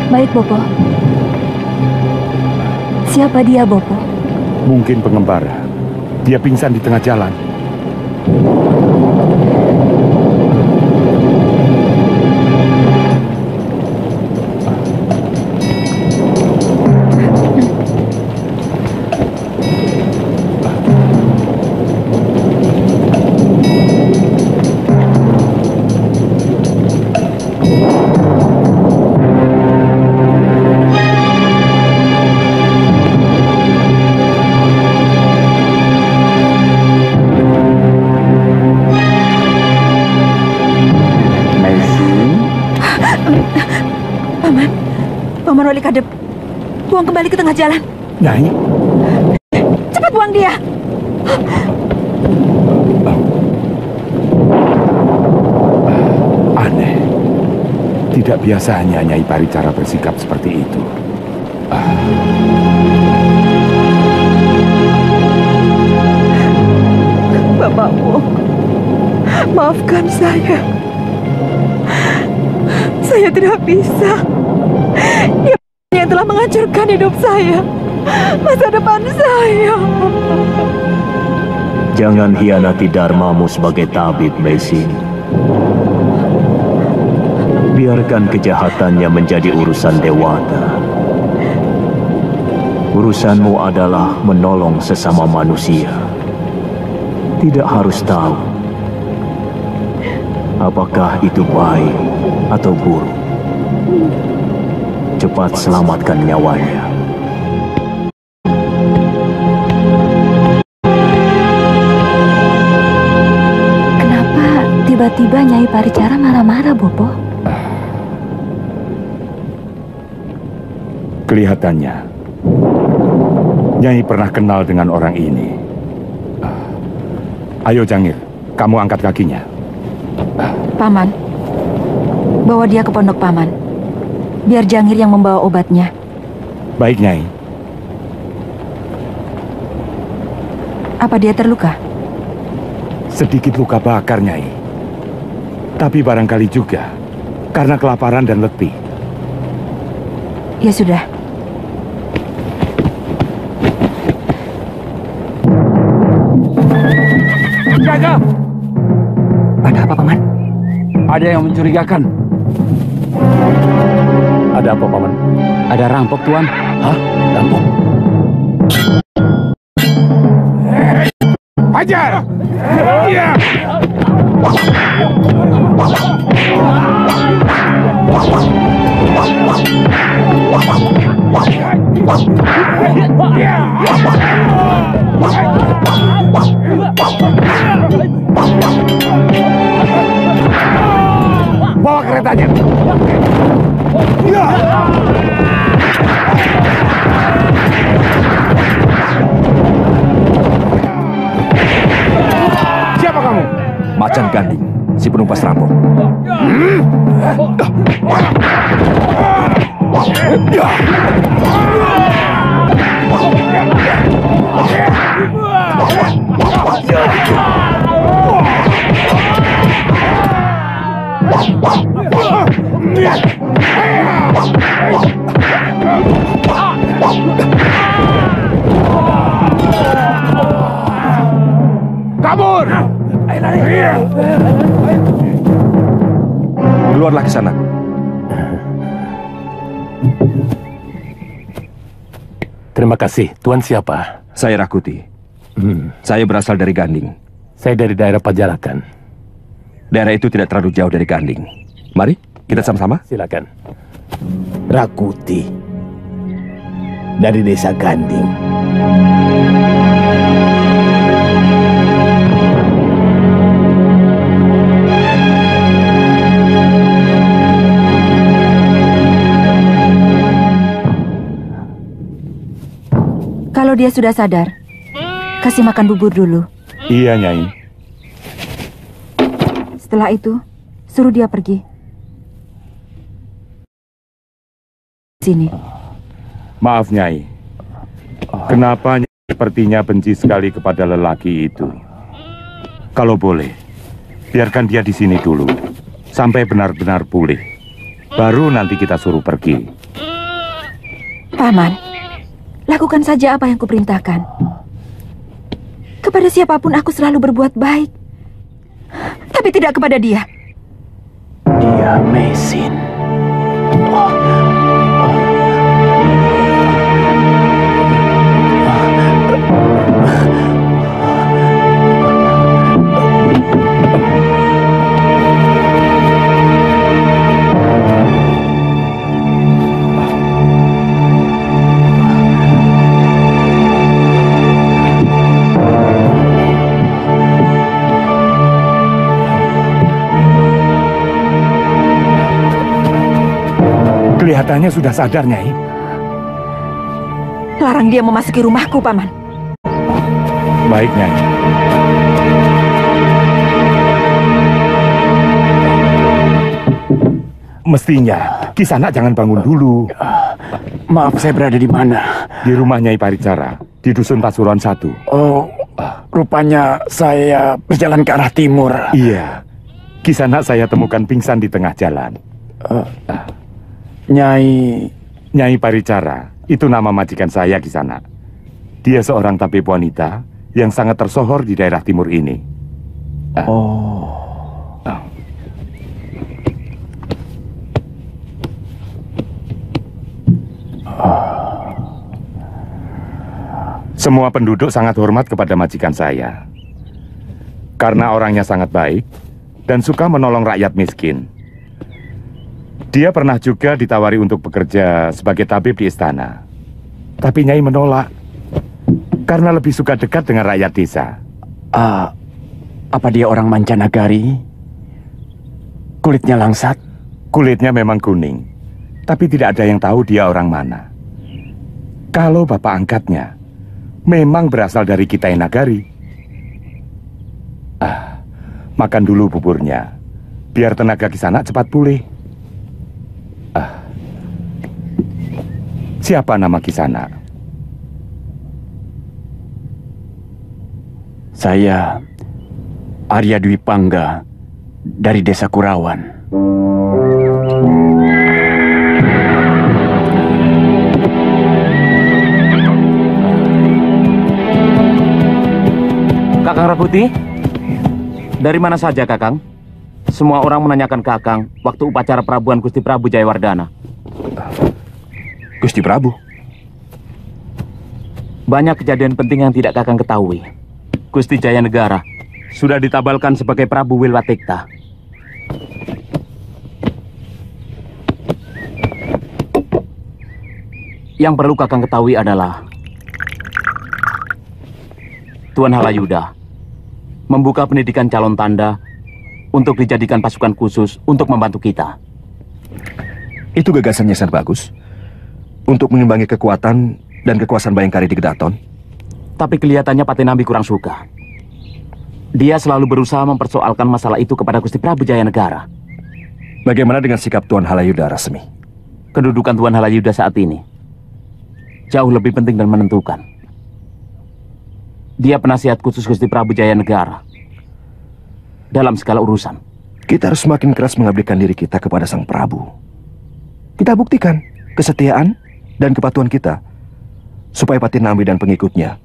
Baik, Bopo. Siapa dia, Bopo? Mungkin pengembara. Dia pingsan di tengah jalan. Paman Wali Kadep, buang kembali ke tengah jalan. Nyai, cepat buang dia. Aneh. Tidak biasanya Nyai Paricara bersikap seperti itu. Bapakmu, maafkan saya. Saya tidak bisa. Dia yang telah menghancurkan hidup saya, masa depan saya. Jangan hianati dharmamu sebagai tabib, Meising. Biarkan kejahatannya menjadi urusan dewata. Urusanmu adalah menolong sesama manusia. Tidak harus tahu apakah itu baik atau buruk. Cepat selamatkan nyawanya. Kenapa tiba-tiba Nyai Paricara marah-marah, Bopo? Kelihatannya Nyai pernah kenal dengan orang ini. Ayo Jangir, kamu angkat kakinya. Paman, bawa dia ke pondok Paman. Biar Jangir yang membawa obatnya. Baik, Nyai. Apa dia terluka? Sedikit luka bakar, Nyai. Tapi barangkali juga karena kelaparan dan letih. Ya sudah. Jaga! Ada apa, Paman? Ada yang mencurigakan. Ada apa, Paman? Ada rampok, Tuan. Hah? Rampok? Hajar! Iya! Bawa keretanya. Siapa kamu? Macan Ganding, si penumpas rampok. Keluarlah ke sana. Terima kasih. Tuan siapa? Saya Rakuti. Saya berasal dari Ganding. Saya dari daerah Pajalakan. Daerah itu tidak terlalu jauh dari Ganding. Mari, kita sama-sama. Silakan. Rakuti dari desa Ganding. Kalau dia sudah sadar, kasih makan bubur dulu. Iya, Nyai. Setelah itu, suruh dia pergi. Sini. Maaf, Nyai. Kenapa Nyai sepertinya benci sekali kepada lelaki itu? Kalau boleh, biarkan dia di sini dulu, sampai benar-benar pulih. Baru nanti kita suruh pergi. Paman, lakukan saja apa yang kuperintahkan. Kepada siapapun aku selalu berbuat baik. Tapi tidak kepada dia. Dia mesin. Kelihatannya sudah sadar, Nyai. Larang dia memasuki rumahku, Paman. Baik, Nyai. Mestinya Kisanak jangan bangun dulu. Maaf, saya berada di mana? Di rumah Nyai Paricara, di Dusun Pasuruan 1. Oh, rupanya saya berjalan ke arah timur. Iya. Kisanak saya temukan pingsan di tengah jalan. Nyai Paricara, itu nama majikan saya Kisanak. Dia seorang tabib wanita yang sangat tersohor di daerah timur ini. Semua penduduk sangat hormat kepada majikan saya. Karena orangnya sangat baik dan suka menolong rakyat miskin. Dia pernah juga ditawari untuk bekerja sebagai tabib di istana. Tapi Nyai menolak. Karena lebih suka dekat dengan rakyat desa. Apa dia orang mancanagari? Kulitnya langsat? Kulitnya memang kuning. Tapi tidak ada yang tahu dia orang mana. Kalau bapak angkatnya memang berasal dari Kitai Nagari. Makan dulu buburnya. Biar tenaga Kisanak cepat pulih. Siapa nama Kisanak? Saya Arya Dwi Pangga dari desa Kurawan. Kakang Rakuti? Dari mana saja, Kakang? Semua orang menanyakan Kakang waktu upacara perabuan Gusti Prabu Jayawardana. Gusti Prabu. Banyak kejadian penting yang tidak Kakang ketahui. Gusti Jayanegara sudah ditabalkan sebagai Prabu Wilwatikta. Yang perlu Kakang ketahui adalah Tuan Halayuda membuka pendidikan calon tanda untuk dijadikan pasukan khusus untuk membantu kita. Itu gagasannya sangat bagus. Untuk mengimbangi kekuatan dan kekuasaan Bayangkari di Gedaton. Tapi kelihatannya Patinambi kurang suka. Dia selalu berusaha mempersoalkan masalah itu kepada Gusti Prabu Jayanegara. Bagaimana dengan sikap Tuan Halayuda, Rasmi? Kedudukan Tuan Halayuda saat ini jauh lebih penting dan menentukan. Dia penasihat khusus Gusti Prabu Jayanegara dalam segala urusan. Kita harus semakin keras mengabdikan diri kita kepada Sang Prabu. Kita buktikan kesetiaan dan kepatuhan kita, supaya Patinambi dan pengikutnya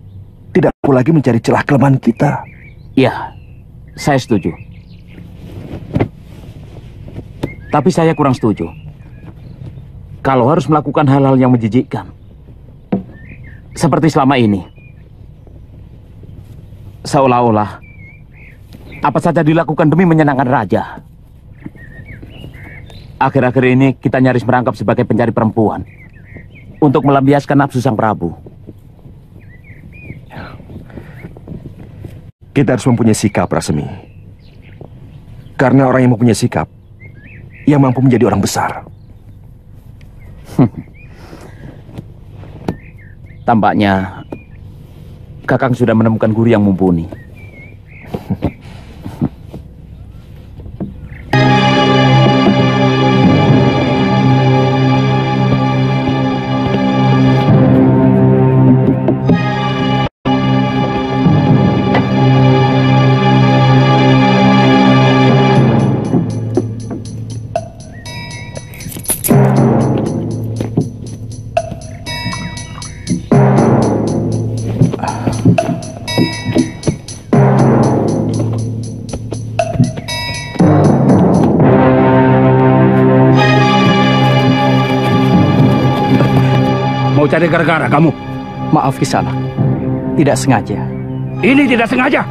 tidak perlu lagi mencari celah kelemahan kita. Ya, saya setuju. Tapi saya kurang setuju kalau harus melakukan hal-hal yang menjijikkan. Seperti selama ini. Seolah-olah apa saja dilakukan demi menyenangkan raja. Akhir-akhir ini kita nyaris merangkap sebagai pencari perempuan untuk melampiaskan nafsu sang Prabu. Kita harus mempunyai sikap, Rasemi. Karena orang yang mempunyai sikap, yang mampu menjadi orang besar. Tampaknya Kakang sudah menemukan guru yang mumpuni. Mau cari gara-gara kamu? Maaf Kisanak, tidak sengaja. Ini tidak sengaja.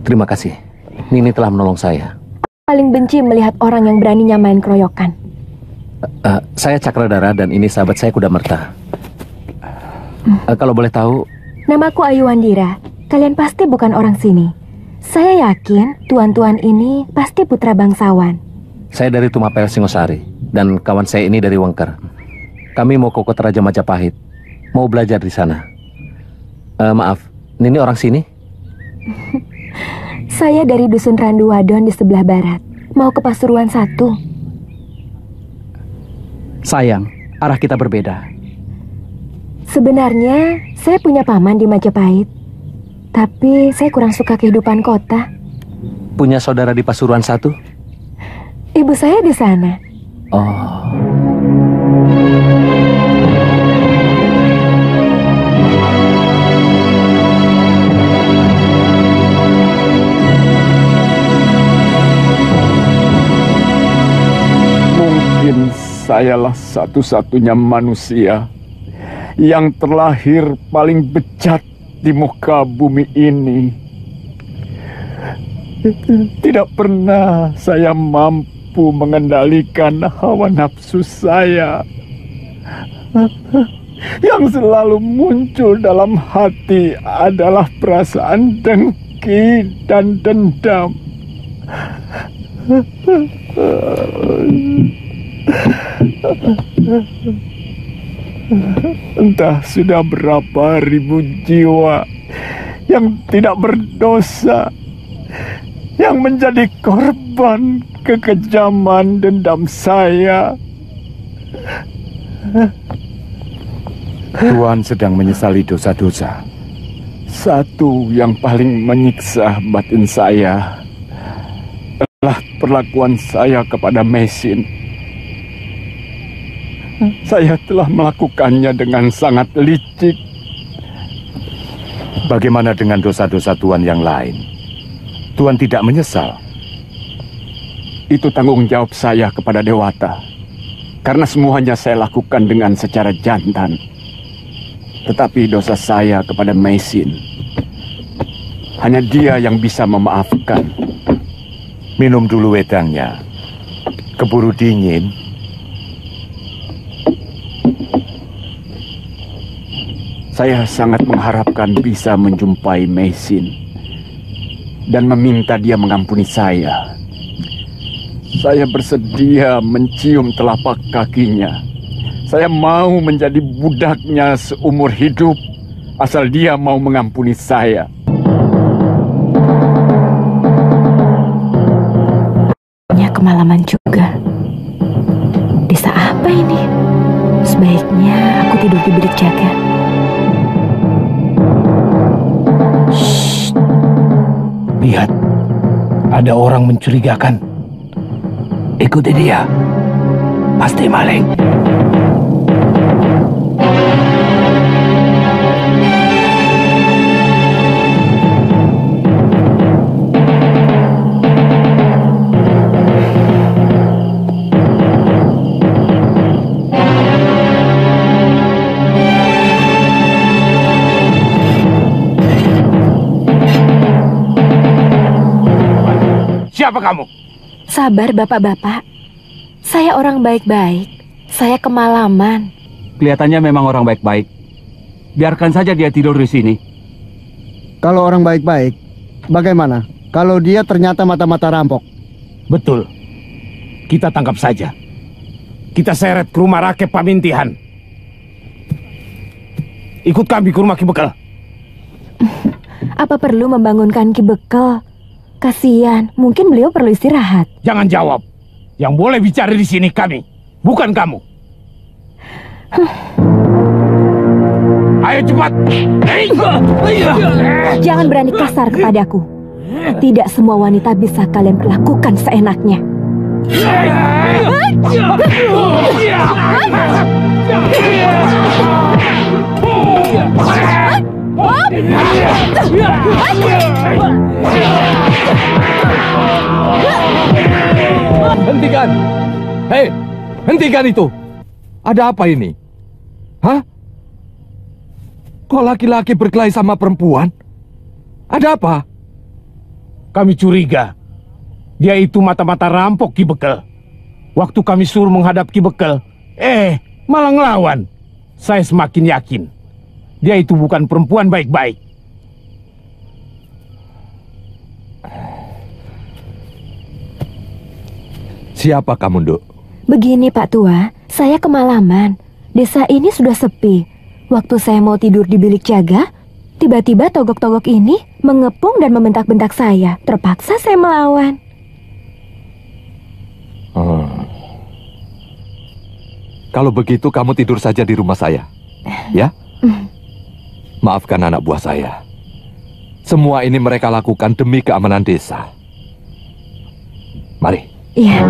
Terima kasih. Nini telah menolong saya. Paling benci melihat orang yang beraninya main keroyokan. Saya Cakradara dan ini sahabat saya Kudamerta. Kalau boleh tahu, Namaku Ayu Wandira. Kalian pasti bukan orang sini. Saya yakin tuan-tuan ini pasti putra bangsawan. saya dari Tumapel Singosari dan kawan saya ini dari Wengker. Kami mau ke kota Raja Majapahit, mau belajar di sana. Maaf, Nini orang sini? Saya dari Dusun Randu Wadon di sebelah barat. Mau ke Pasuruan 1. Sayang, arah kita berbeda. Sebenarnya saya punya paman di Majapahit. Tapi saya kurang suka kehidupan kota. Punya saudara di Pasuruan 1? Ibu saya di sana. Oh. Mungkin sayalah satu-satunya manusia yang terlahir paling bejat di muka bumi ini. Tidak pernah saya mampu mengendalikan hawa nafsu saya. Yang selalu muncul dalam hati adalah perasaan dengki dan dendam. Entah sudah berapa ribu jiwa yang tidak berdosa yang menjadi korban kekejaman dendam saya. Tuan sedang menyesali dosa-dosa. Satu yang paling menyiksa batin saya adalah perlakuan saya kepada Mesin. Saya telah melakukannya dengan sangat licik. Bagaimana dengan dosa-dosa Tuan yang lain? Tuan tidak menyesal? Itu tanggung jawab saya kepada Dewata. Karena semuanya saya lakukan dengan secara jantan. Tetapi dosa saya kepada Meisin, hanya dia yang bisa memaafkan. Minum dulu wedangnya. Keburu dingin. Saya sangat mengharapkan bisa menjumpai Meisin dan meminta dia mengampuni saya. Saya bersedia mencium telapak kakinya. Saya mau menjadi budaknya seumur hidup, asal dia mau mengampuni saya. Kemalaman juga. Desa apa ini? Sebaiknya aku tidur di bilik jaga. Shh. Lihat, ada orang mencurigakan. Ikuti dia. Pasti maling. Siapa kamu? Sabar, bapak-bapak. Saya orang baik-baik. Saya kemalaman. Kelihatannya memang orang baik-baik. Biarkan saja dia tidur di sini. Kalau orang baik-baik, bagaimana? Kalau dia ternyata mata-mata rampok. Betul. Kita tangkap saja. Kita seret ke rumah Rakep Pamintihan. Ikut kami ke rumah Ki Bekel. Apa perlu membangunkan Ki Bekel? Kasihan, mungkin beliau perlu istirahat. Jangan jawab. Yang boleh bicara di sini kami, bukan kamu. Ayo cepat. Jangan berani kasar kepadaku. Tidak semua wanita bisa kalian perlakukan seenaknya. Hentikan! Hei, hentikan itu! Ada apa ini? Hah? Kok laki-laki berkelahi sama perempuan? Ada apa? Kami curiga dia itu mata-mata rampok Ki Bekel. Waktu kami suruh menghadap Ki Bekel, malah ngelawan. Saya semakin yakin dia itu bukan perempuan baik-baik. Siapa kamu, Nduk? Begini Pak Tua, saya kemalaman. Desa ini sudah sepi. Waktu saya mau tidur di bilik jaga, tiba-tiba togok-togok ini mengepung dan membentak-bentak saya. Terpaksa saya melawan. Kalau begitu kamu tidur saja di rumah saya, ya? Maafkan anak buah saya. Semua ini mereka lakukan demi keamanan desa. Mari. Iya.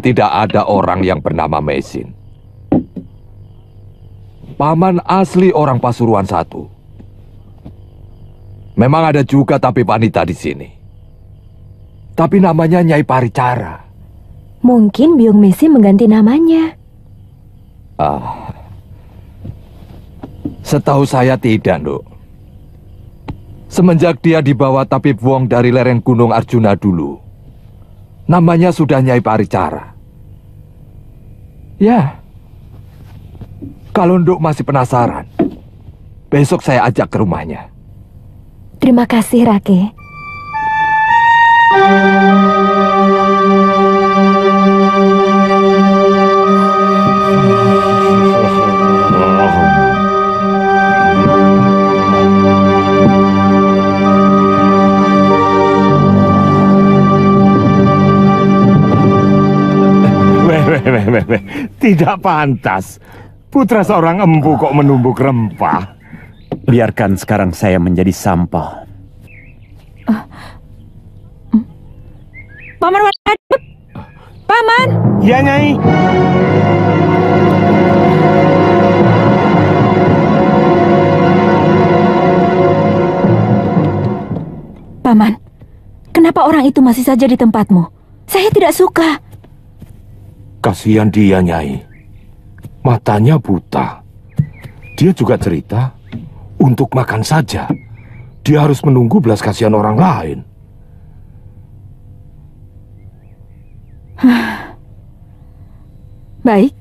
Tidak ada orang yang bernama Meisin. Paman asli orang Pasuruan 1. Memang ada juga tapi wanita di sini. Tapi namanya Nyai Paricara. Mungkin Biung Meisin mengganti namanya. Setahu saya tidak, Nduk. Semenjak dia dibawa Tabib Wong dari lereng Gunung Arjuna dulu, namanya sudah Nyai Paricara. Ya, kalau Nduk masih penasaran, besok saya ajak ke rumahnya. Terima kasih, Rake. Tidak pantas. Putra seorang empu kok menumbuk rempah. Biarkan sekarang saya menjadi sampah. Paman Wadip! Paman! Ya, Nyai. Paman, kenapa orang itu masih saja di tempatmu? Saya tidak suka. Kasihan dia, Nyai. Matanya buta. Dia juga cerita, untuk makan saja, dia harus menunggu belas kasihan orang lain. Baik.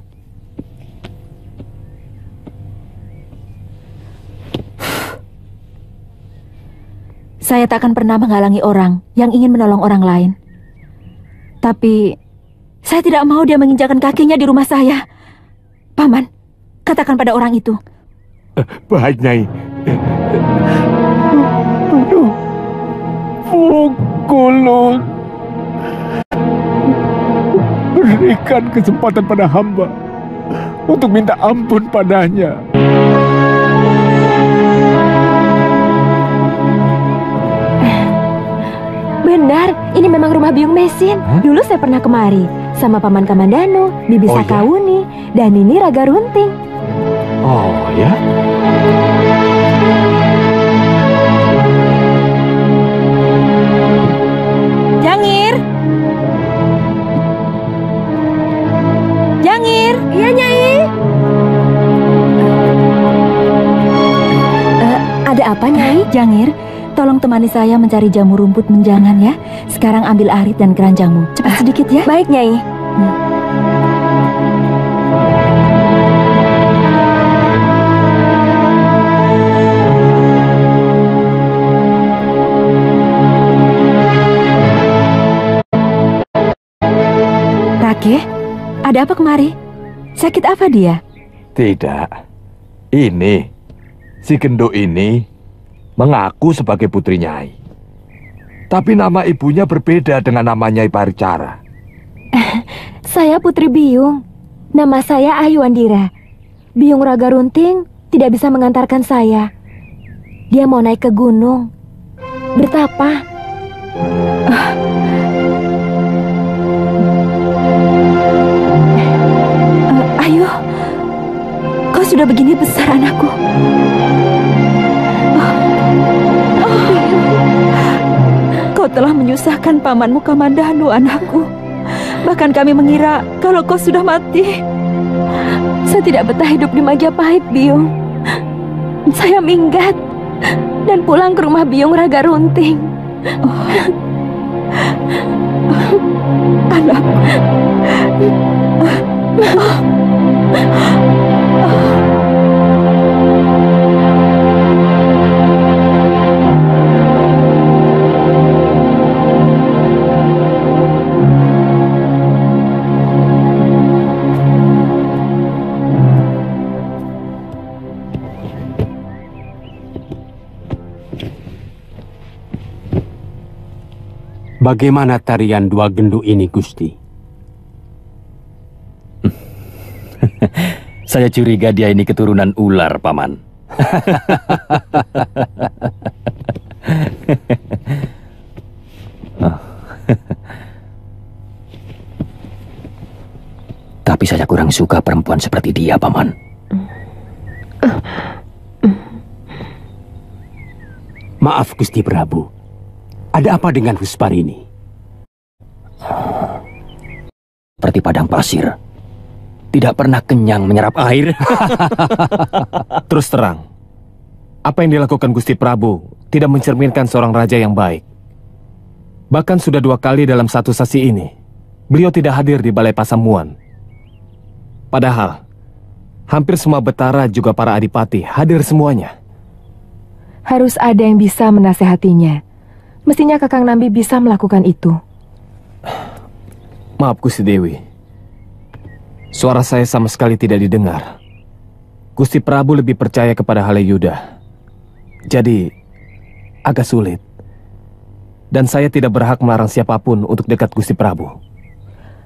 Saya tak akan pernah menghalangi orang yang ingin menolong orang lain. Tapi, saya tidak mau dia menginjakkan kakinya di rumah saya. Paman, katakan pada orang itu. Baik, Nyai. Pukulun. Berikan kesempatan pada hamba untuk minta ampun padanya. Benar, ini memang rumah Biung Mesin. Dulu saya pernah kemari sama Paman Kamandanu, Bibi Sakawuni, dan ini Raga Runting. Oh ya? Jangir! Jangir! Iya, Nyai. Ada apa, Nyai? Jangir, tolong temani saya mencari jamur rumput menjangan ya. Sekarang ambil arit dan keranjangmu. Cepat sedikit ya. Baik, Nyai. Rake, ada apa kemari? Sakit apa dia? Tidak. Ini, si genduk ini mengaku sebagai putri Nyai. Tapi nama ibunya berbeda dengan nama Nyai Paricara. Saya Putri Biung. Nama saya Ayu Andira. Biung Raga Runting tidak bisa mengantarkan saya. Dia mau naik ke gunung. Bertapa. Ayu, kau sudah begini besar anakku. Kau telah menyusahkan pamanmu Kamandanu, anakku. Bahkan kami mengira kalau kau sudah mati. Saya tidak betah hidup di Majapahit, Biung. Saya minggat dan pulang ke rumah Biung Raga Runting. Anakku. Bagaimana tarian dua genduk ini, Gusti? Saya curiga dia ini keturunan ular, Paman. Tapi saya kurang suka perempuan seperti dia, Paman. Maaf, Gusti Prabu. Ada apa dengan Husparini? Seperti padang pasir. Tidak pernah kenyang menyerap air. Terus terang, apa yang dilakukan Gusti Prabu tidak mencerminkan seorang raja yang baik. Bahkan sudah 2 kali dalam satu sasi ini, beliau tidak hadir di Balai Pasamuan. Padahal, hampir semua betara juga para adipati hadir semuanya. Harus ada yang bisa menasehatinya. Mestinya Kakang Nambi bisa melakukan itu. Maaf, Gusti Dewi. Suara saya sama sekali tidak didengar. Gusti Prabu lebih percaya kepada Halayuda. Jadi, agak sulit. Dan saya tidak berhak melarang siapapun untuk dekat Gusti Prabu.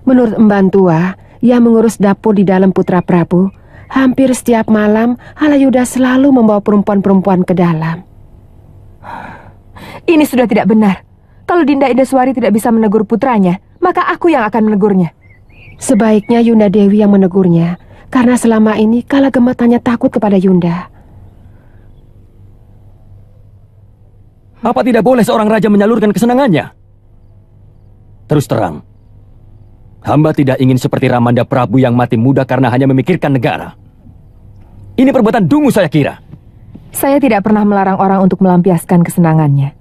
Menurut Emban Tua, yang mengurus dapur di dalam Putra Prabu, Hampir setiap malam, Halayuda selalu membawa perempuan-perempuan ke dalam. Ini sudah tidak benar. Kalau Dinda Indaswari tidak bisa menegur putranya, maka aku yang akan menegurnya. Sebaiknya Yunda Dewi yang menegurnya, karena selama ini Kalagema hanya takut kepada Yunda. Apa tidak boleh seorang raja menyalurkan kesenangannya? Terus terang, hamba tidak ingin seperti Ramanda Prabu yang mati muda karena hanya memikirkan negara. Ini perbuatan dungu saya kira. Saya tidak pernah melarang orang untuk melampiaskan kesenangannya.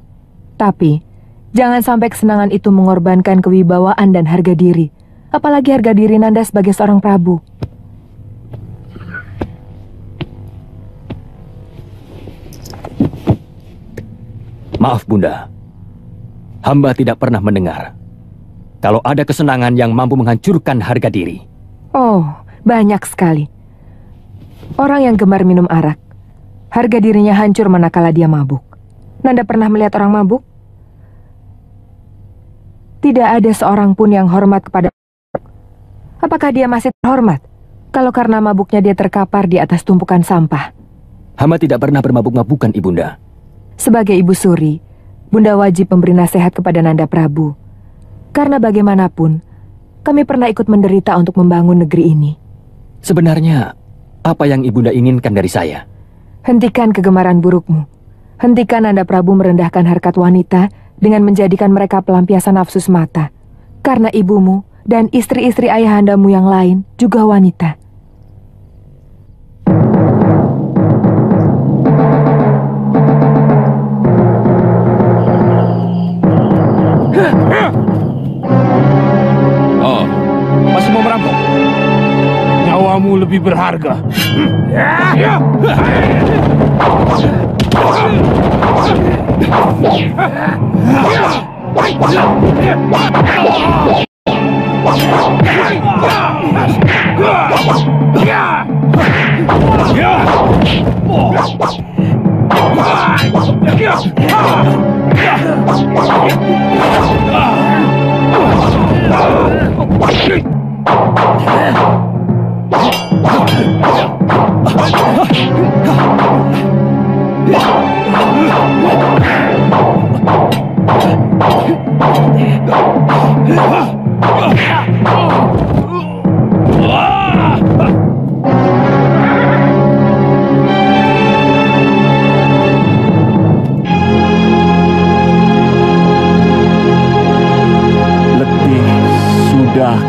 Tapi, jangan sampai kesenangan itu mengorbankan kewibawaan dan harga diri. Apalagi harga diri Nanda sebagai seorang prabu. Maaf Bunda, hamba tidak pernah mendengar kalau ada kesenangan yang mampu menghancurkan harga diri. Oh, banyak sekali. Orang yang gemar minum arak, harga dirinya hancur manakala dia mabuk. Nanda pernah melihat orang mabuk? Tidak ada seorang pun yang hormat kepada. Apakah dia masih terhormat kalau karena mabuknya dia terkapar di atas tumpukan sampah? Hamba tidak pernah bermabuk-mabukan, Ibunda. Sebagai ibu suri, Bunda wajib memberi nasihat kepada Nanda Prabu. Karena bagaimanapun, kami pernah ikut menderita untuk membangun negeri ini. Sebenarnya, apa yang Ibunda inginkan dari saya? Hentikan kegemaran burukmu. Hentikan Nanda Prabu merendahkan harkat wanita dengan menjadikan mereka pelampiasan nafsu semata. Karena ibumu dan istri-istri ayahandamu yang lain juga wanita. Oh, masih mau merampok? Nyawamu lebih berharga.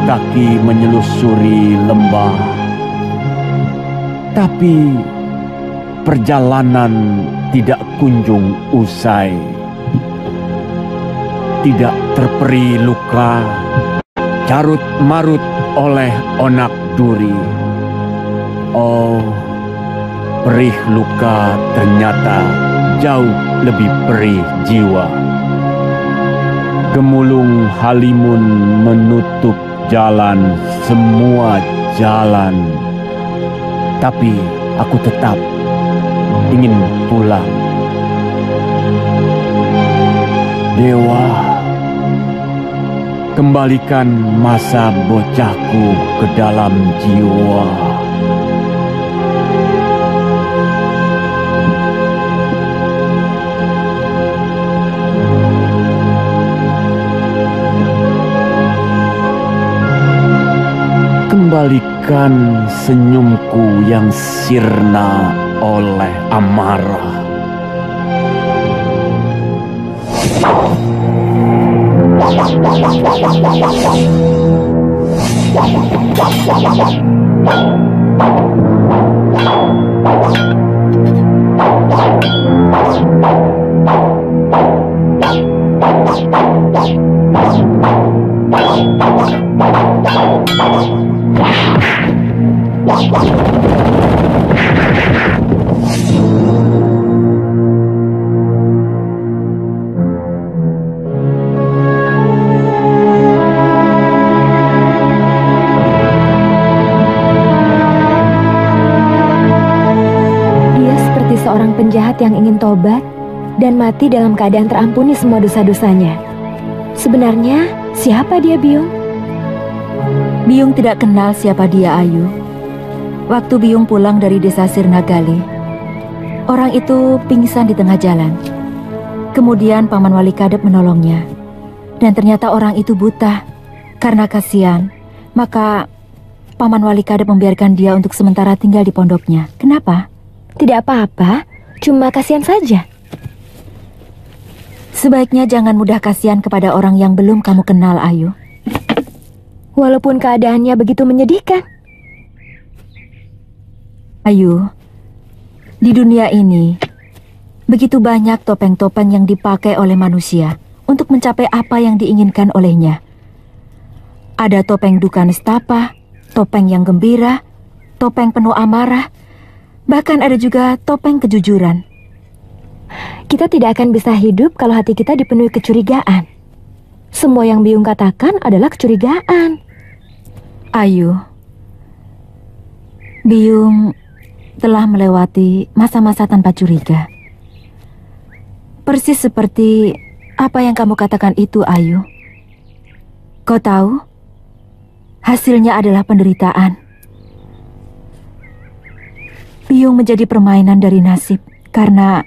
Kaki menyelusuri lembah, tapi perjalanan tidak kunjung usai. Tidak terperi luka, carut marut oleh onak duri. Oh, perih luka ternyata jauh lebih perih jiwa. Gemulung halimun menutup jalan, semua jalan. Tapi aku tetap ingin pulang. Dewa, kembalikan masa bocahku ke dalam jiwa. Kembalikan senyumku yang sirna oleh amarah. Seorang penjahat yang ingin tobat dan mati dalam keadaan terampuni semua dosa-dosanya. Sebenarnya, siapa dia, Byung? Byung tidak kenal siapa dia, Ayu. Waktu Biyung pulang dari desa Sirnagali, orang itu pingsan di tengah jalan. Kemudian Paman Wali Kadep menolongnya. Dan ternyata orang itu buta. Karena kasihan, maka Paman Wali Kadep membiarkan dia untuk sementara tinggal di pondoknya. Kenapa? Tidak apa-apa, cuma kasihan saja. Sebaiknya jangan mudah kasihan kepada orang yang belum kamu kenal, Ayu. Walaupun keadaannya begitu menyedihkan. Ayu, di dunia ini begitu banyak topeng-topeng yang dipakai oleh manusia untuk mencapai apa yang diinginkan olehnya. Ada topeng duka nistapa, topeng yang gembira, topeng penuh amarah, bahkan ada juga topeng kejujuran. Kita tidak akan bisa hidup kalau hati kita dipenuhi kecurigaan. Semua yang Biyung katakan adalah kecurigaan. Ayu, Biyung telah melewati masa-masa tanpa curiga. Persis seperti apa yang kamu katakan itu, Ayu. Kau tahu, hasilnya adalah penderitaan. Biyung menjadi permainan dari nasib karena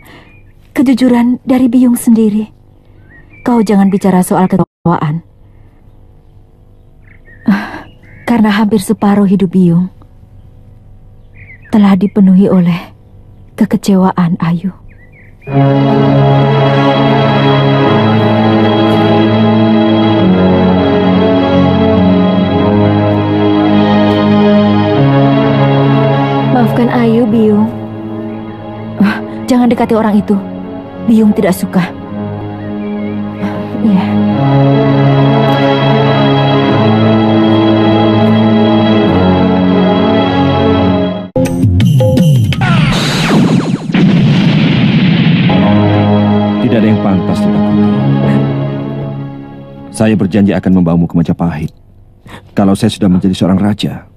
kejujuran dari Biyung sendiri. Kau jangan bicara soal ketawaan. Karena hampir separuh hidup Biyung telah dipenuhi oleh kekecewaan, Ayu. Maafkan Ayu, Biyung. Jangan dekati orang itu. Biyung tidak suka. Iya. Tidak ada yang pantas ditakuti. Saya berjanji akan membawamu ke Majapahit. Kalau saya sudah menjadi seorang raja,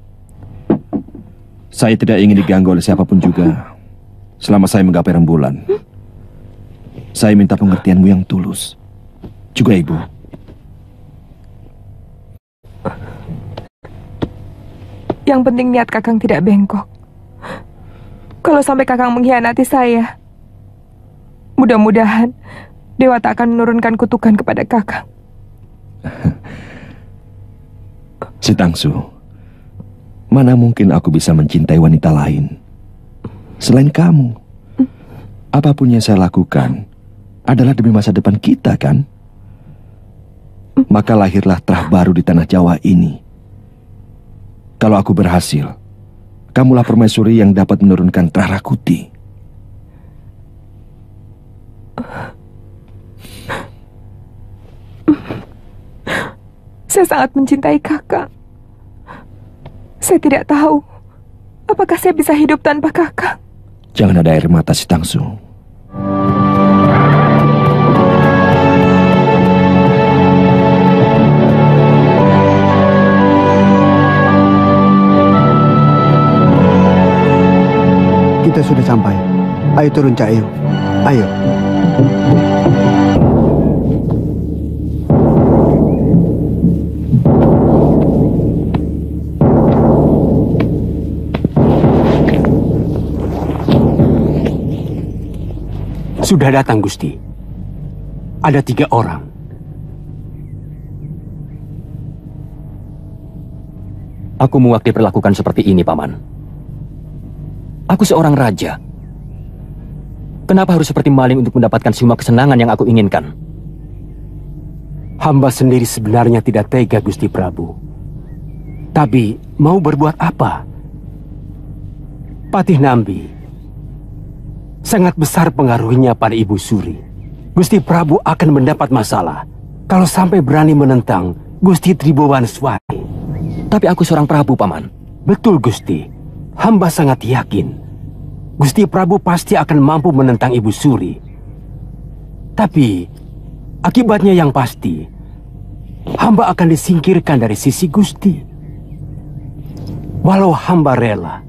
saya tidak ingin diganggu oleh siapapun juga selama saya menggapai rembulan. Saya minta pengertianmu yang tulus. Juga Ibu. Yang penting niat Kakang tidak bengkok. Kalau sampai Kakang mengkhianati saya, mudah-mudahan Dewa tak akan menurunkan kutukan kepada Kakang. Si Tangsu, mana mungkin aku bisa mencintai wanita lain selain kamu? Apapun yang saya lakukan adalah demi masa depan kita, kan? Maka lahirlah terah baru di tanah Jawa ini. Kalau aku berhasil, kamulah permaisuri yang dapat menurunkan Trah Rakuti. Saya sangat mencintai Kakang. Saya tidak tahu apakah saya bisa hidup tanpa Kakang. Jangan ada air mata, si Tangsu. Kita sudah sampai. Ayo turun, Cak Ayu. Ayo. Sudah datang, Gusti. Ada 3 orang. Aku muak diperlakukan seperti ini, Paman. Aku seorang raja. Kenapa harus seperti maling untuk mendapatkan semua kesenangan yang aku inginkan? Hamba sendiri sebenarnya tidak tega, Gusti Prabu. Tapi mau berbuat apa? Patih Nambi sangat besar pengaruhnya pada Ibu Suri. Gusti Prabu akan mendapat masalah kalau sampai berani menentang Gusti Tribhuwaneswari. Tapi aku seorang Prabu, Paman. Betul, Gusti. Hamba sangat yakin Gusti Prabu pasti akan mampu menentang Ibu Suri. Tapi akibatnya yang pasti, hamba akan disingkirkan dari sisi Gusti. Walau hamba rela,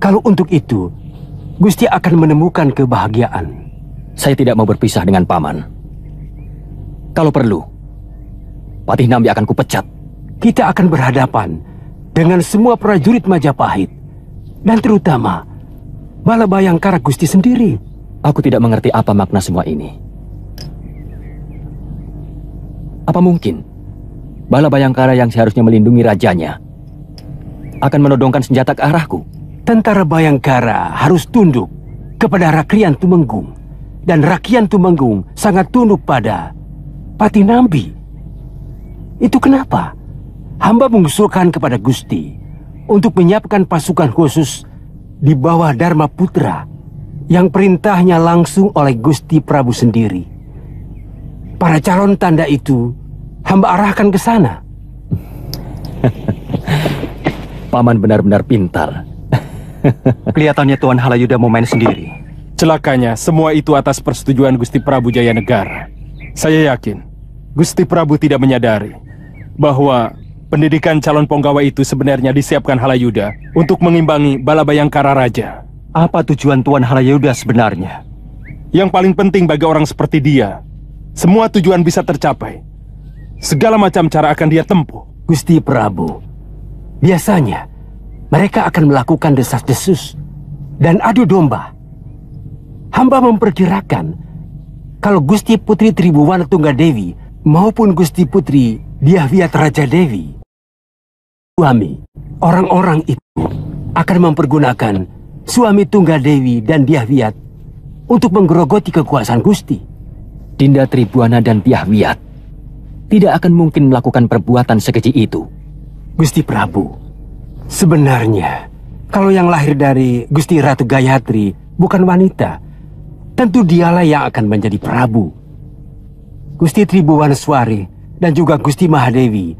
kalau untuk itu Gusti akan menemukan kebahagiaan. Saya tidak mau berpisah dengan Paman. Kalau perlu, Patih Nambi akan kupecat. Kita akan berhadapan dengan semua prajurit Majapahit Dan terutama Bala Bayangkara Gusti sendiri. Aku tidak mengerti apa makna semua ini. Apa mungkin Bala Bayangkara yang seharusnya melindungi rajanya akan menodongkan senjata ke arahku? Tentara Bayangkara harus tunduk kepada Rakrian Tumenggung. Dan Rakrian Tumenggung sangat tunduk pada Patinambi. Itu kenapa hamba mengusulkan kepada Gusti untuk menyiapkan pasukan khusus di bawah Dharma Putra yang perintahnya langsung oleh Gusti Prabu sendiri. Para calon tanda itu hamba arahkan ke sana. Paman benar-benar pintar. Kelihatannya Tuan Halayuda mau main sendiri. Celakanya, semua itu atas persetujuan Gusti Prabu Jayanegara. Saya yakin Gusti Prabu tidak menyadari bahwa pendidikan calon penggawa itu sebenarnya disiapkan Halayuda untuk mengimbangi Bala Bayangkara Raja. Apa tujuan Tuan Halayuda sebenarnya? Yang paling penting bagi orang seperti dia, semua tujuan bisa tercapai. Segala macam cara akan dia tempuh. Gusti Prabu, biasanya mereka akan melakukan desas-desus dan adu domba. Hamba memperkirakan kalau Gusti Putri Tribuwana Tunggadewi maupun Gusti Putri Dyahwiyat Raja Dewi, suami orang-orang itu akan mempergunakan suami Tunggadewi dan Dyahwiyat untuk menggerogoti kekuasaan Gusti. Dinda Tribuana dan Dyahwiyat tidak akan mungkin melakukan perbuatan sekeji itu. Gusti Prabu, sebenarnya kalau yang lahir dari Gusti Ratu Gayatri bukan wanita, tentu dialah yang akan menjadi Prabu. Gusti Tribuwaneswari dan juga Gusti Mahadewi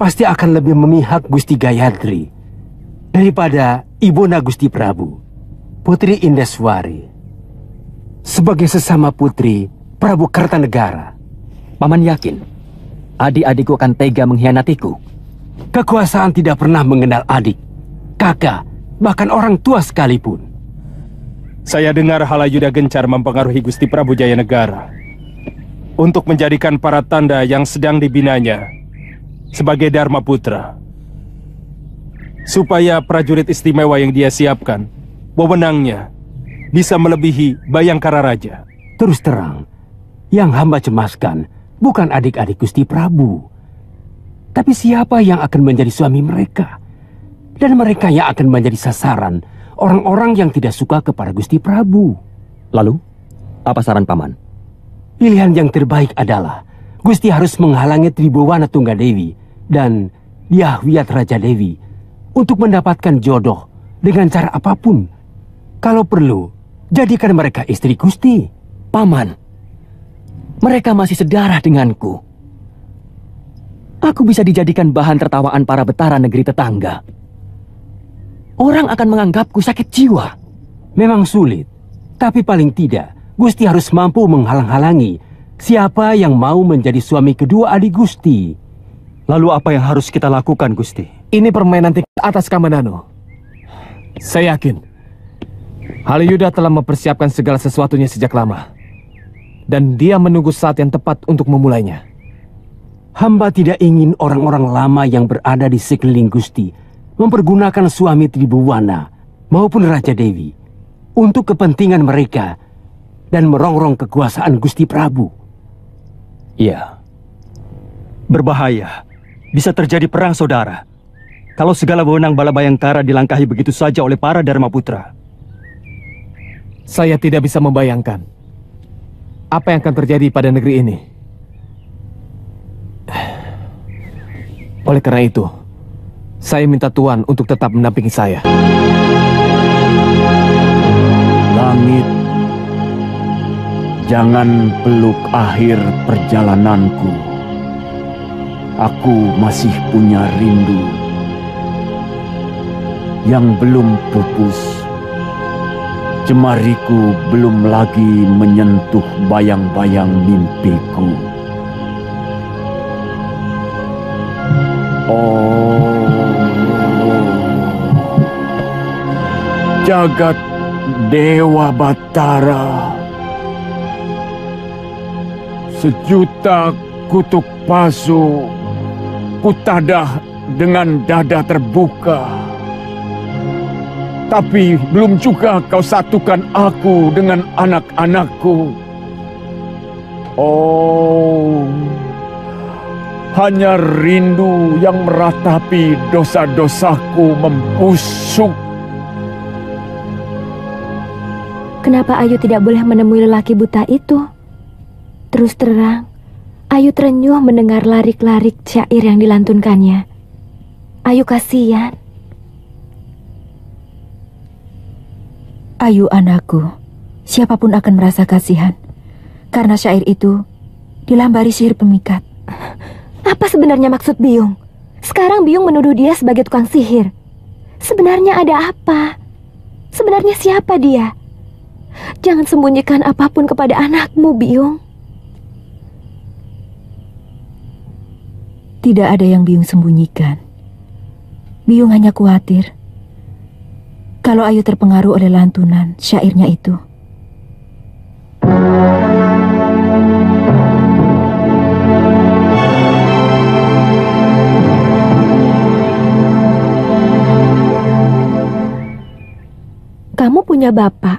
pasti akan lebih memihak Gusti Gayatri daripada Ibunda Gusti Prabu, Putri Indeswari. Sebagai sesama putri Prabu Kertanegara, Paman yakin adik-adikku akan tega mengkhianatiku? Kekuasaan tidak pernah mengenal adik, kakak, bahkan orang tua sekalipun. Saya dengar Halayuda gencar mempengaruhi Gusti Prabu Jayanegara untuk menjadikan para tanda yang sedang dibinanya sebagai Dharma Putra, supaya prajurit istimewa yang dia siapkan, wewenangnya bisa melebihi Bayangkara Raja. Terus terang, yang hamba cemaskan bukan adik-adik Gusti Prabu, tapi siapa yang akan menjadi suami mereka. Dan mereka yang akan menjadi sasaran orang-orang yang tidak suka kepada Gusti Prabu. Lalu, apa saran Paman? Pilihan yang terbaik adalah Gusti harus menghalangi Tribuwana Tunggadewi dan Dyahwiyat Raja Dewi untuk mendapatkan jodoh dengan cara apapun. Kalau perlu, jadikan mereka istri Gusti. Paman, mereka masih sedarah denganku. Aku bisa dijadikan bahan tertawaan para betara negeri tetangga. Orang akan menganggapku sakit jiwa. Memang sulit, tapi paling tidak Gusti harus mampu menghalang-halangi siapa yang mau menjadi suami kedua adik Gusti. Lalu apa yang harus kita lakukan, Gusti? Ini permainan tingkat atas Kamanano. Saya yakin Halayuda telah mempersiapkan segala sesuatunya sejak lama, dan dia menunggu saat yang tepat untuk memulainya. Hamba tidak ingin orang-orang lama yang berada di sekeliling Gusti mempergunakan suami Tribuwana maupun Raja Dewi untuk kepentingan mereka dan merongrong kekuasaan Gusti Prabu. Iya. Berbahaya. Bisa terjadi perang saudara kalau segala wewenang Bala Bayangkara dilangkahi begitu saja oleh para Dharma Putra. Saya tidak bisa membayangkan apa yang akan terjadi pada negeri ini. Oleh karena itu, saya minta Tuan untuk tetap mendampingi saya. Langit, jangan peluk akhir perjalananku. Aku masih punya rindu yang belum pupus. Jemariku belum lagi menyentuh bayang-bayang mimpiku. Jagat Dewa Batara, sejuta kutuk pasu kutadah dengan dada terbuka. Tapi belum juga kau satukan aku dengan anak-anakku. Oh, hanya rindu yang meratapi dosa-dosaku membusuk. Kenapa Ayu tidak boleh menemui lelaki buta itu? Terus terang, Ayu terenyuh mendengar larik-larik syair yang dilantunkannya. Ayu kasihan. Ayu anakku, siapapun akan merasa kasihan. Karena syair itu dilambari sihir pemikat. Apa sebenarnya maksud Biung? Sekarang Biung menuduh dia sebagai tukang sihir. Sebenarnya ada apa? Sebenarnya siapa dia? Jangan sembunyikan apapun kepada anakmu, Biung. Tidak ada yang Biung sembunyikan. Biung hanya khawatir kalau Ayu terpengaruh oleh lantunan syairnya itu. Kamu punya bapak.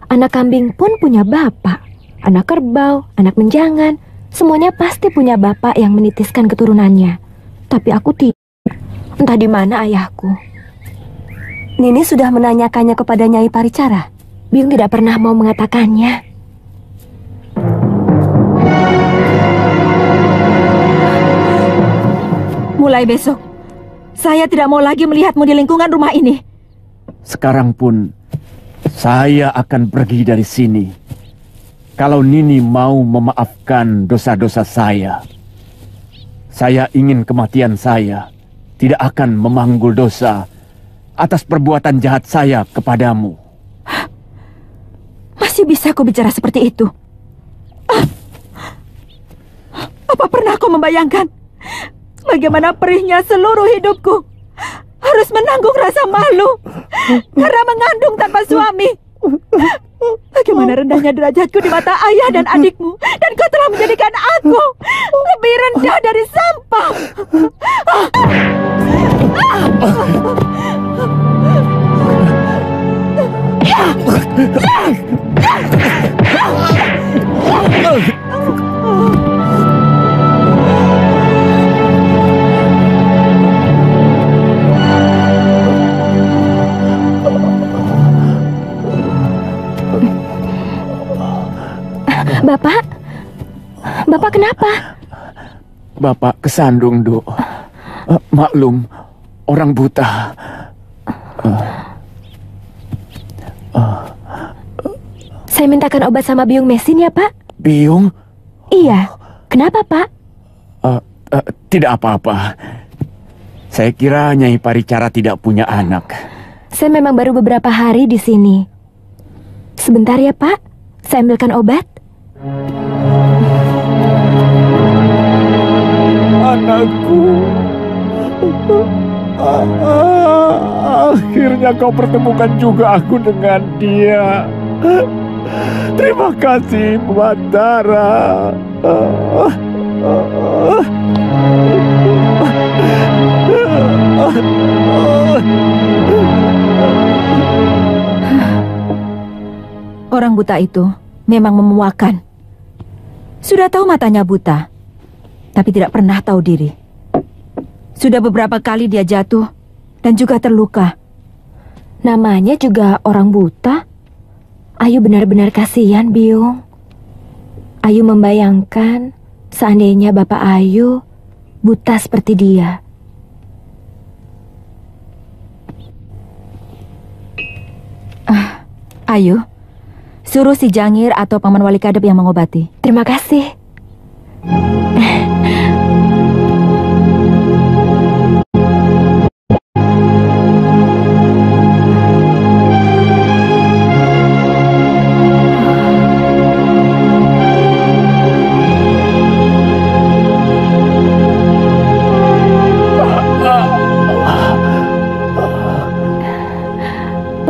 Anak kambing pun punya bapak. Anak kerbau, anak menjangan, semuanya pasti punya bapak yang menitiskan keturunannya. Tapi aku tidak. Entah di mana ayahku. Nini sudah menanyakannya kepada Nyai Paricara. Biung tidak pernah mau mengatakannya. Mulai besok, saya tidak mau lagi melihatmu di lingkungan rumah ini. Sekarang pun saya akan pergi dari sini. Kalau Nini mau memaafkan dosa-dosa saya ingin kematian saya tidak akan memanggul dosa atas perbuatan jahat saya kepadamu. Masih bisa kau bicara seperti itu? Apa pernah kau membayangkan bagaimana perihnya seluruh hidupku? Harus menanggung rasa malu karena mengandung tanpa suami. Bagaimana rendahnya derajatku di mata ayah dan adikmu, dan kau telah menjadikan aku lebih rendah dari sampah. Bapak kenapa? Bapak kesandung, Duk. Maklum, orang buta. Saya mintakan obat sama Biung Mesin ya, Pak. Biung? Iya. Kenapa, Pak? Tidak apa-apa. Saya kira Nyai Paricara tidak punya anak. Saya memang baru beberapa hari di sini. Sebentar ya, Pak. Saya ambilkan obat. Anakku, akhirnya kau pertemukan juga aku dengan dia. Terima kasih, Batara. Orang buta itu memang memuakan. Sudah tahu matanya buta, tapi tidak pernah tahu diri. Sudah beberapa kali dia jatuh dan juga terluka. Namanya juga orang buta. Ayu benar-benar kasihan, Biung. Ayu membayangkan seandainya Bapak Ayu buta seperti dia. Ayu, suruh si Jangir atau Paman Wali Kadep yang mengobati. Terima kasih.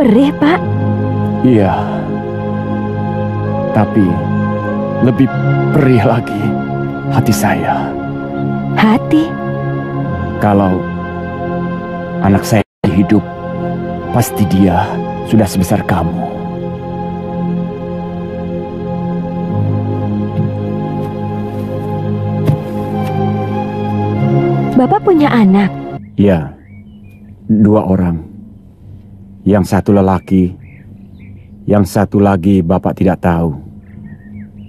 Perih, Pak. Iya. Tapi lebih perih lagi hati saya. Hati? Kalau anak saya hidup pasti dia sudah sebesar kamu. Bapak punya anak? Ya, 2 orang. Yang satu lelaki, yang satu lagi Bapak tidak tahu.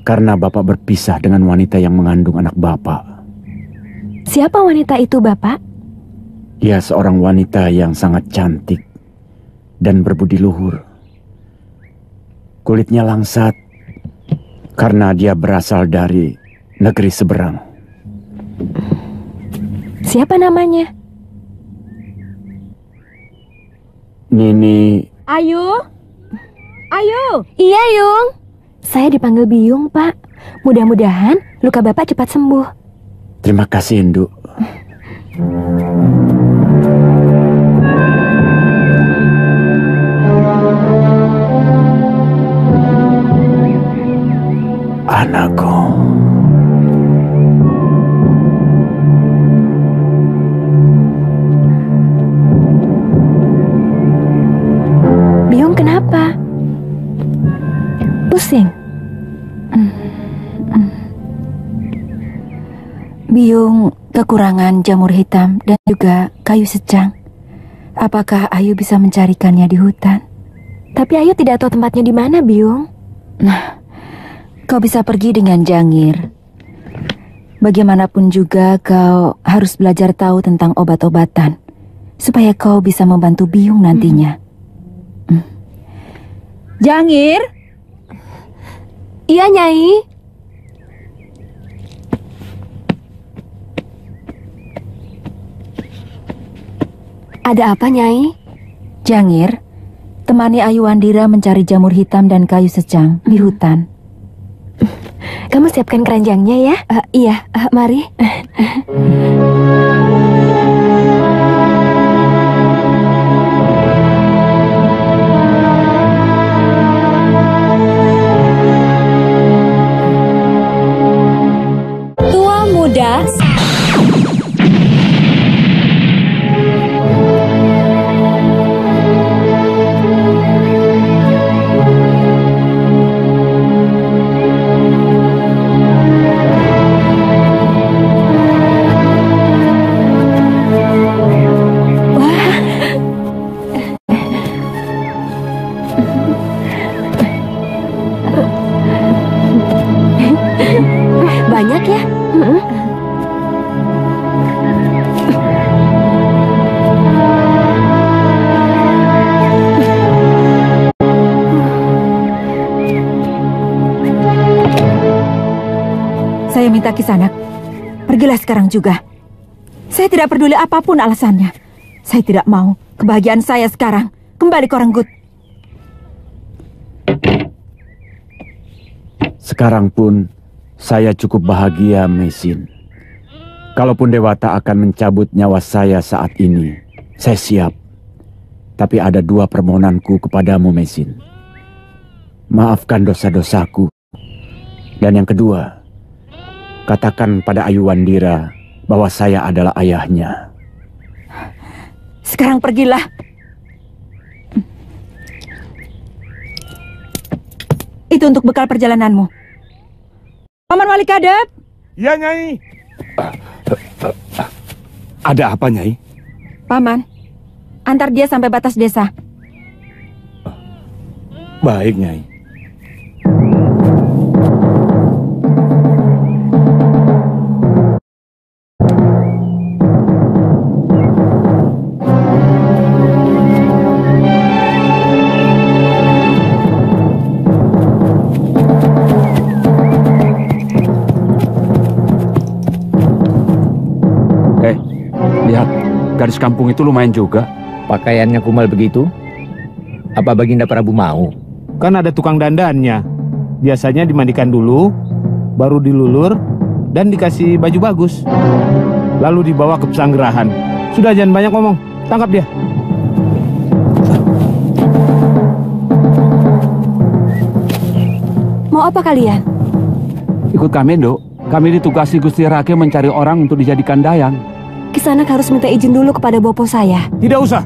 Karena Bapak berpisah dengan wanita yang mengandung anak Bapak. Siapa wanita itu, Bapak? Dia seorang wanita yang sangat cantik dan berbudi luhur. Kulitnya langsat karena dia berasal dari negeri seberang. Siapa namanya? Nini. Ayu? Ayu? Iya, Yung. Saya dipanggil Biyung, Pak. Mudah-mudahan luka Bapak cepat sembuh. Terima kasih, Induk. Anakku. Biyung kenapa? Pusing? Biyung kekurangan jamur hitam dan juga kayu secang. Apakah Ayu bisa mencarikannya di hutan? Tapi Ayu tidak tahu tempatnya di mana, Biyung. Nah, kau bisa pergi dengan Jangir. Bagaimanapun juga kau harus belajar tahu tentang obat-obatan supaya kau bisa membantu Biyung nantinya. Jangir? Iya, Nyai. Ada apa, Nyai? Jangir, temani Ayu Wandira mencari jamur hitam dan kayu secang di hutan. Kamu siapkan keranjangnya ya? Iya, mari. Tua muda. Banyak ya? Saya minta Kisanak, pergilah sekarang juga. Saya tidak peduli apapun alasannya. Saya tidak mau kebahagiaan saya sekarang kembali ke Renggut. Sekarang pun saya cukup bahagia, Mesin. Kalaupun Dewata akan mencabut nyawa saya saat ini, saya siap. Tapi ada 2 permohonanku kepadamu, Mesin. Maafkan dosa-dosaku. Dan yang kedua, katakan pada Ayu Wandira bahwa saya adalah ayahnya. Sekarang pergilah. Itu untuk bekal perjalananmu. Paman Wali Kadep. Ya, Nyai. Ada apa, Nyai? Paman, antar dia sampai batas desa. Baik, Nyai. Gadis kampung itu lumayan juga. Pakaiannya kumal begitu? Apa Baginda Prabu mau? Kan ada tukang dandannya. Biasanya dimandikan dulu, baru dilulur, dan dikasih baju bagus. Lalu dibawa ke pesanggerahan. Sudah, jangan banyak ngomong. Tangkap dia. Mau apa kalian? Ikut kami, Dok. Kami ditugasi Gusti Rake mencari orang untuk dijadikan dayang. Kisanak harus minta izin dulu kepada bopo saya. Tidak usah.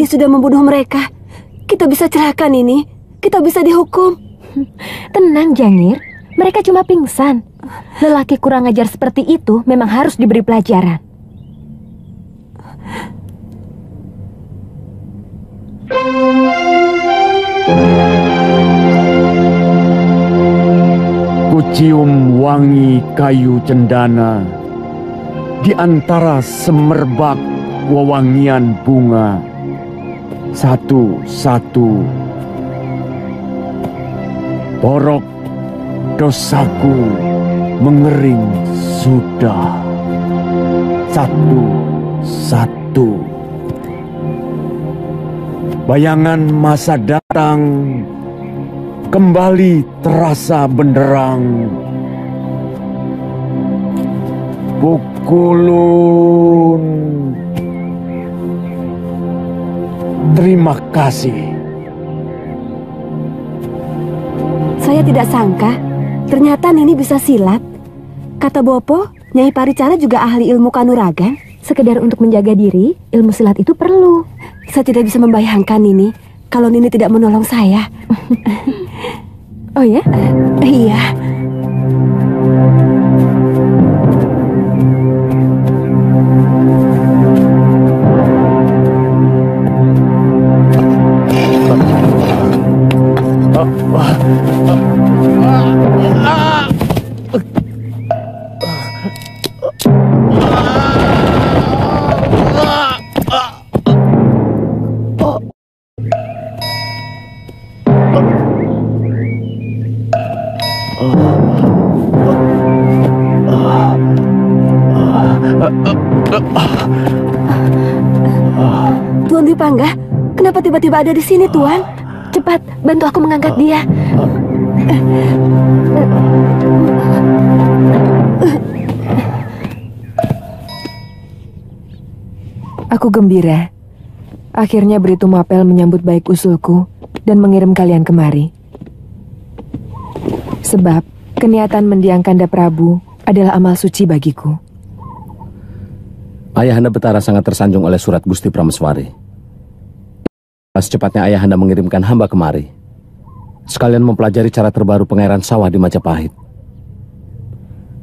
sudah membunuh mereka. Kita bisa celaka Nini. Kita bisa dihukum. Tenang Jangir, mereka cuma pingsan. Lelaki kurang ajar seperti itu memang harus diberi pelajaran. Kucium wangi kayu cendana di antara semerbak wewangian bunga. Satu-satu porok dosaku mengering sudah. Satu-satu bayangan masa datang kembali terasa benderang. Pukulun. Terima kasih. Saya tidak sangka, ternyata Nini bisa silat. Kata Bopo, Nyai Paricara juga ahli ilmu kanuragan. Sekedar untuk menjaga diri, ilmu silat itu perlu. Saya tidak bisa membayangkan Nini kalau Nini tidak menolong saya. Oh ya? Iya. Tuan Dwi Pangga, kenapa tiba-tiba ada di sini, Tuan? Cepat, bantu aku mengangkat dia. Aku gembira. Akhirnya Britu Mapel menyambut baik usulku dan mengirim kalian kemari. Sebab keniatan mendiang Kanda Prabu adalah amal suci bagiku. Ayahanda Betara sangat tersanjung oleh surat Gusti Prameswari. Secepatnya Ayahanda mengirimkan hamba kemari, sekalian mempelajari cara terbaru pengairan sawah di Majapahit.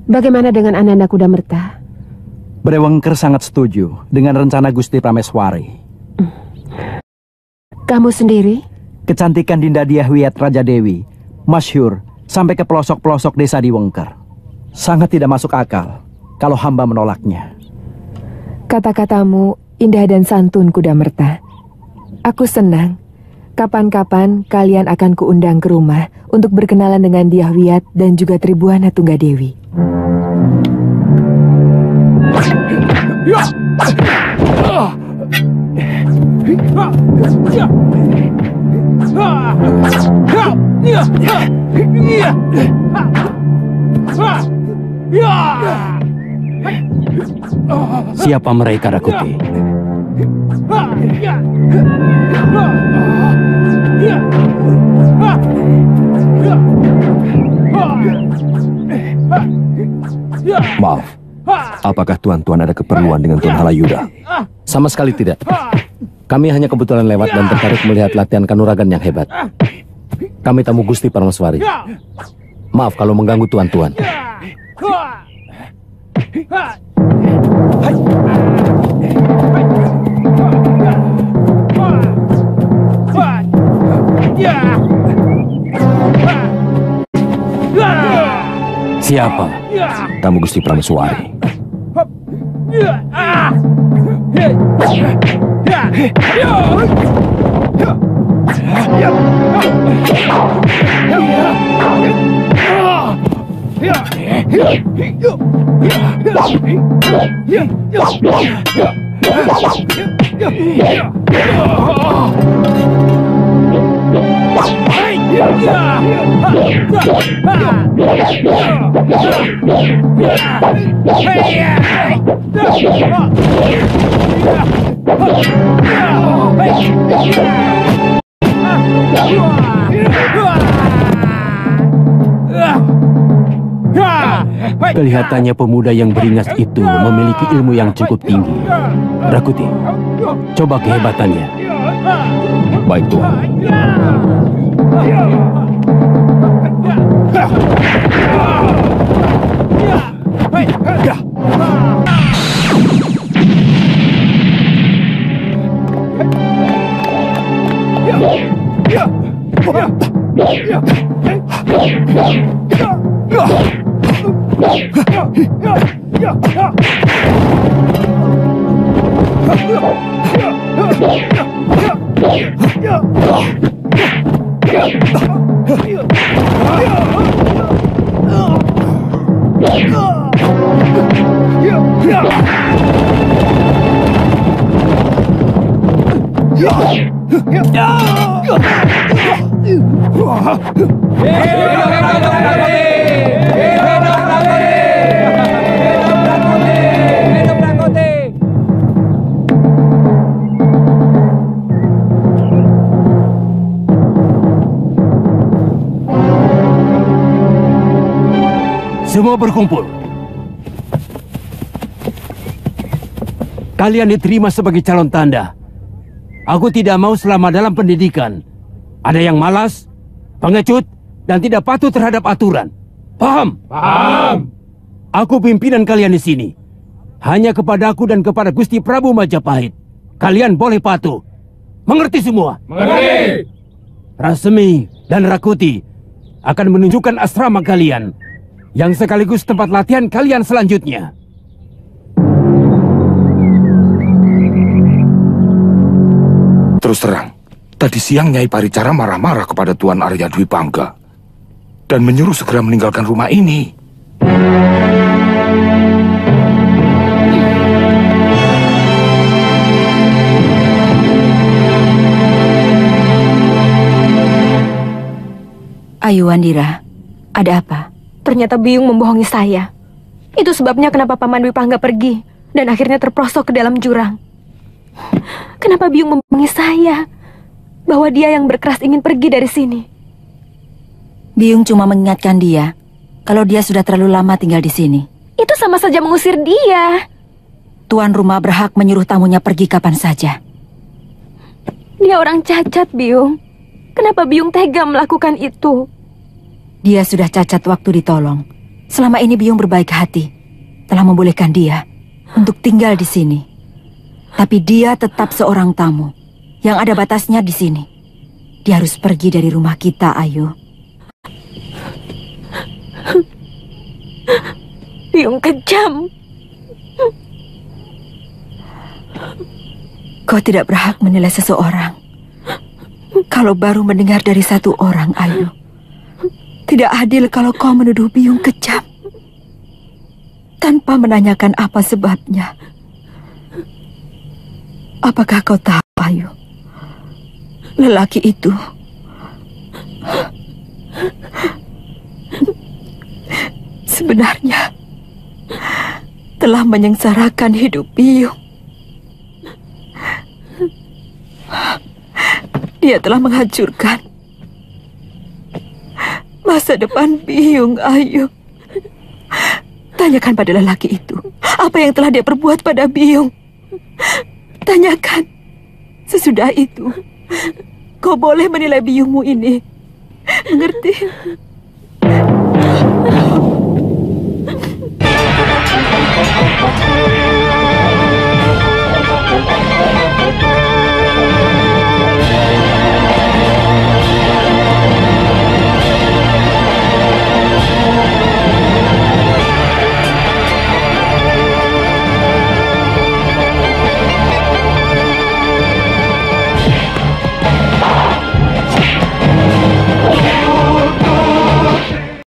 Bagaimana dengan Ananda Kudamerta? Brewengker sangat setuju dengan rencana Gusti Prameswari. Kamu sendiri? Kecantikan Dinda Dyahwiyat Raja Dewi masyhur sampai ke pelosok-pelosok desa di Wengker. Sangat tidak masuk akal kalau hamba menolaknya. Kata-katamu indah dan santun, Kudamerta. Aku senang. Kapan-kapan kalian akan kuundang ke rumah untuk berkenalan dengan Dyahwiyat dan juga Tribuana Tunggadewi. Siapa mereka, Rakuti? Maaf, apakah tuan-tuan ada keperluan dengan Tuan Halayuda? Sama sekali tidak. Kami hanya kebetulan lewat dan tertarik melihat latihan kanuragan yang hebat. Kami tamu Gusti Prameswari. Maaf kalau mengganggu tuan-tuan. Siapa? Tamu Gusti Prameswari. Kelihatannya pemuda yang beringas itu memiliki ilmu yang cukup tinggi. Rakuti, coba kehebatannya. Baik, Tuan. Semua berkumpul. Kalian diterima sebagai calon tanda. Aku tidak mau selama dalam pendidikan ada yang malas, pengecut, dan tidak patuh terhadap aturan. Paham? Paham. Aku pimpinan kalian di sini. Hanya kepadaku dan kepada Gusti Prabu Majapahit kalian boleh patuh. Mengerti semua? Mengerti. Rasemi dan Rakuti akan menunjukkan asrama kalian, yang sekaligus tempat latihan kalian selanjutnya. Terus terang, tadi siang Nyai Paricara marah-marah kepada Tuan Arya Dwi Pangga dan menyuruh segera meninggalkan rumah ini. Ayo Wandira, ada apa? Ternyata Biyung membohongi saya. Itu sebabnya kenapa Paman Dwi Pangga pergi dan akhirnya terprosok ke dalam jurang. Kenapa Biyung membohongi saya bahwa dia yang berkeras ingin pergi dari sini? Biyung cuma mengingatkan dia kalau dia sudah terlalu lama tinggal di sini. Itu sama saja mengusir dia. Tuan rumah berhak menyuruh tamunya pergi kapan saja. Dia orang cacat, Biyung. Kenapa Biyung tega melakukan itu? Dia sudah cacat waktu ditolong. Selama ini Biyung berbaik hati, telah membolehkan dia untuk tinggal di sini. Tapi dia tetap seorang tamu yang ada batasnya di sini. Dia harus pergi dari rumah kita, Ayu. Biyung kejam. Kau tidak berhak menilai seseorang kalau baru mendengar dari satu orang, Ayu. Tidak adil kalau kau menuduh Biyung kejam tanpa menanyakan apa sebabnya. Apakah kau tahu, Ayu? Lelaki itu sebenarnya telah menyengsarakan hidup Biyung. Dia telah menghancurkan masa depan Biyung, Ayu. Tanyakan pada lelaki itu apa yang telah dia perbuat pada Biyung. Tanyakan. Sesudah itu kau boleh menilai Biyungmu ini. Mengerti?